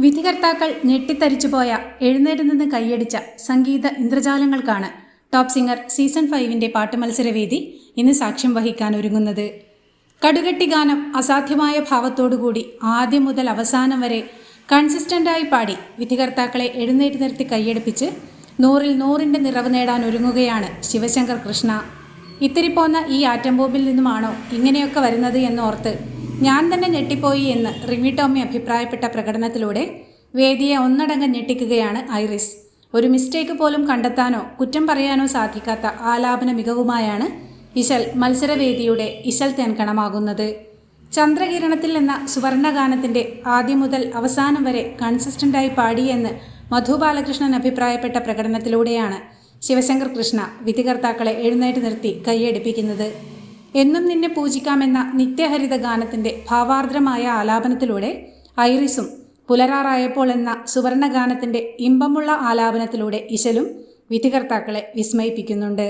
വിധികർത്താക്കൾ ഞെട്ടിത്തരിച്ചുപോയ എഴുന്നേറ്റ് നിന്ന് കൈയടിച്ച സംഗീത ഇന്ദ്രജാലങ്ങൾക്കാണ് top singer season 5 പാട്ട് മത്സരവേദി ഇന്ന് സാക്ഷ്യം വഹിക്കാൻ ഒരുങ്ങുന്നത്. കടുകട്ടി ഗാനം അസാധ്യമായ ഭാവത്തോടുകൂടി ആദ്യം മുതൽ അവസാനം വരെ കൺസിസ്റ്റൻ്റായി പാടി വിധികർത്താക്കളെ എഴുന്നേറ്റ് നിർത്തി കൈയടിപ്പിച്ച് 100-ൽ 100ൻ്റെ നിറവ് നേടാൻ ഒരുങ്ങുകയാണ് ശിവശങ്കർ കൃഷ്ണ. ഇത്തിരിപ്പോന്ന ഈ ആറ്റം ബോംബിൽ നിന്നുമാണോ ഇങ്ങനെയൊക്കെ വരുന്നത് എന്നോർത്ത് ഞാൻ തന്നെ ഞെട്ടിപ്പോയി എന്ന് റിമി ടോമി അഭിപ്രായപ്പെട്ട പ്രകടനത്തിലൂടെ വേദിയെ ഒന്നടങ്കം ഞെട്ടിക്കുകയാണ് ഐറിസ്. ഒരു മിസ്റ്റേക്ക് പോലും കണ്ടെത്താനോ കുറ്റം പറയാനോ സാധിക്കാത്ത ആലാപന മികവുമായാണ് ഇശൽ മത്സരവേദിയുടെ ഇശൽ തേൻകണമാകുന്നത്. ചന്ദ്രകിരണത്തിൽ എന്ന സുവർണഗാനത്തിൻ്റെ ആദ്യം മുതൽ അവസാനം വരെ കൺസിസ്റ്റൻ്റായി പാടിയെന്ന് മധു ബാലകൃഷ്ണൻ അഭിപ്രായപ്പെട്ട പ്രകടനത്തിലൂടെയാണ് ശിവശങ്കർ കൃഷ്ണ വിധികർത്താക്കളെ എഴുന്നേറ്റ് നിർത്തി കൈയടിപ്പിക്കുന്നത്. എന്നും നിന്നെ പൂജിക്കാമെന്ന നിത്യഹരിത ഗാനത്തിൻ്റെ ഭാവാർദ്രമായ ആലാപനത്തിലൂടെ ഐറിസും പുലരാറായപ്പോൾ എന്ന സുവർണഗാനത്തിൻ്റെ ഇമ്പമുള്ള ആലാപനത്തിലൂടെ ഇശലും വിധികർത്താക്കളെ വിസ്മയിപ്പിക്കുന്നുണ്ട്.